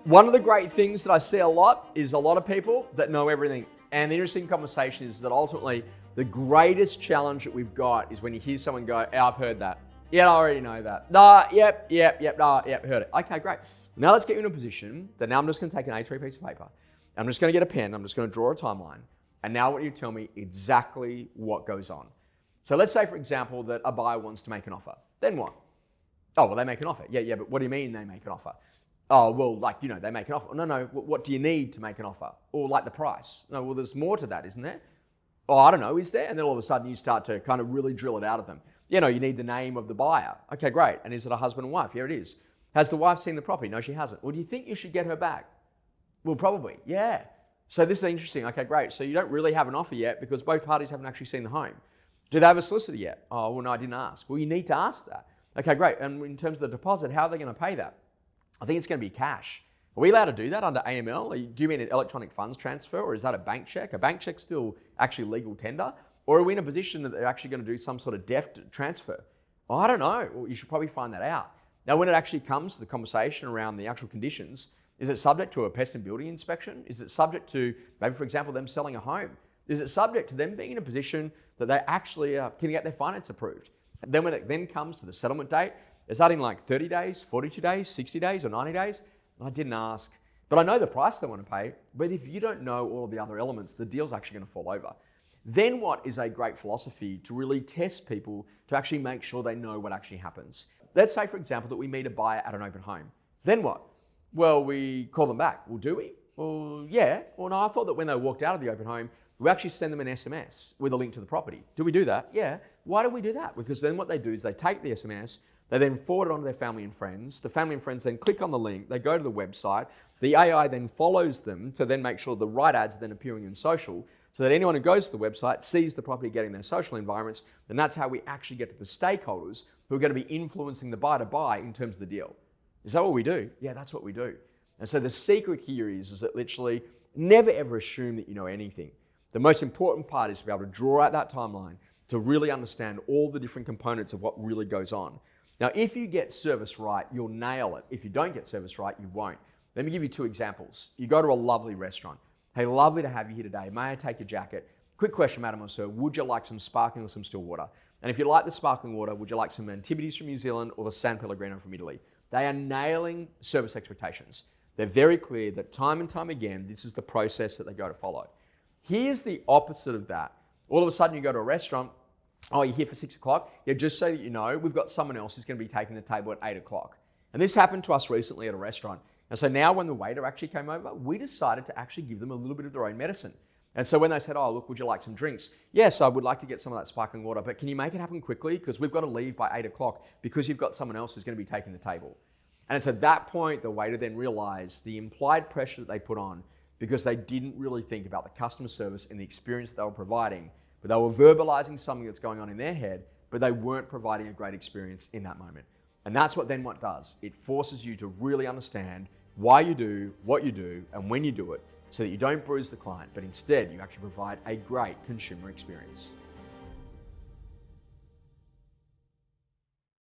One of the great things that I see a lot is a lot of people that know everything. And the interesting conversation is that ultimately the greatest challenge that we've got is when you hear someone go, "Yeah, I've heard that. Yeah, I already know that. Nah, yep, heard it." Okay, great. Now let's get you in a position that now I'm just going to take an A3 piece of paper. I'm just going to get a pen. I'm just going to draw a timeline. And now I want you to tell me exactly what goes on. So let's say, for example, that a buyer wants to make an offer. Then what? Oh, well, they make an offer. Yeah, but what do you mean they make an offer? Oh, well, they make an offer. No, what do you need to make an offer? Or like the price? No, well, there's more to that, isn't there? Oh, I don't know, is there? And then all of a sudden you start to kind of really drill it out of them. You need the name of the buyer. Okay, great. And is it a husband and wife? Here it is. Has the wife seen the property? No, she hasn't. Well, do you think you should get her back? Well, probably, yeah. So this is interesting. Okay, great. So you don't really have an offer yet because both parties haven't actually seen the home. Do they have a solicitor yet? Oh, well, no, I didn't ask. Well, you need to ask that. Okay, great. And in terms of the deposit, how are they going to pay that? I think it's going to be cash. Are we allowed to do that under AML? Do you mean an electronic funds transfer, or is that a bank check? A bank check's still actually legal tender? Or are we in a position that they're actually going to do some sort of deft transfer? Oh, I don't know. Well, you should probably find that out. Now, when it actually comes to the conversation around the actual conditions, is it subject to a pest and building inspection? Is it subject to, maybe for example, them selling a home? Is it subject to them being in a position that they actually can get their finance approved? And then when it then comes to the settlement date, is that in like 30 days, 42 days, 60 days, or 90 days? I didn't ask. But I know the price they want to pay. But if you don't know all of the other elements, the deal's actually going to fall over. Then what is a great philosophy to really test people to actually make sure they know what actually happens? Let's say, for example, that we meet a buyer at an open home. Then what? Well, we call them back. Well, do we? Well, yeah. Well, no, I thought that when they walked out of the open home, we actually send them an SMS with a link to the property. Do we do that? Yeah. Why do we do that? Because then what they do is they take the SMS, they then forward it on to their family and friends. The family and friends then click on the link, they go to the website. The AI then follows them to then make sure the right ads are then appearing in social so that anyone who goes to the website sees the property getting their social environments. And that's how we actually get to the stakeholders who are going to be influencing the buyer to buy in terms of the deal. Is that what we do? Yeah, that's what we do. And so the secret here is that literally never ever assume that you know anything. The most important part is to be able to draw out that timeline to really understand all the different components of what really goes on. Now, if you get service right, you'll nail it. If you don't get service right, you won't. Let me give you two examples. You go to a lovely restaurant. Hey, lovely to have you here today. May I take your jacket? Quick question, madam or sir. Would you like some sparkling or some still water? And if you like the sparkling water, would you like some Antipodes from New Zealand or the San Pellegrino from Italy? They are nailing service expectations. They're very clear that time and time again, this is the process that they go to follow. Here's the opposite of that. All of a sudden you go to a restaurant, oh, you're here for 6 o'clock? Yeah, just so that you know, we've got someone else who's going to be taking the table at 8 o'clock. And this happened to us recently at a restaurant. And so now when the waiter actually came over, we decided to actually give them a little bit of their own medicine. And so when they said, oh, look, would you like some drinks? Yes, I would like to get some of that sparkling water, but can you make it happen quickly? Because we've got to leave by 8 o'clock because you've got someone else who's going to be taking the table. And it's at that point the waiter then realized the implied pressure that they put on because they didn't really think about the customer service and the experience they were providing, but they were verbalizing something that's going on in their head, but they weren't providing a great experience in that moment. And that's what then what does. It forces you to really understand why you do, what you do, and when you do it, so that you don't bruise the client, but instead you actually provide a great consumer experience.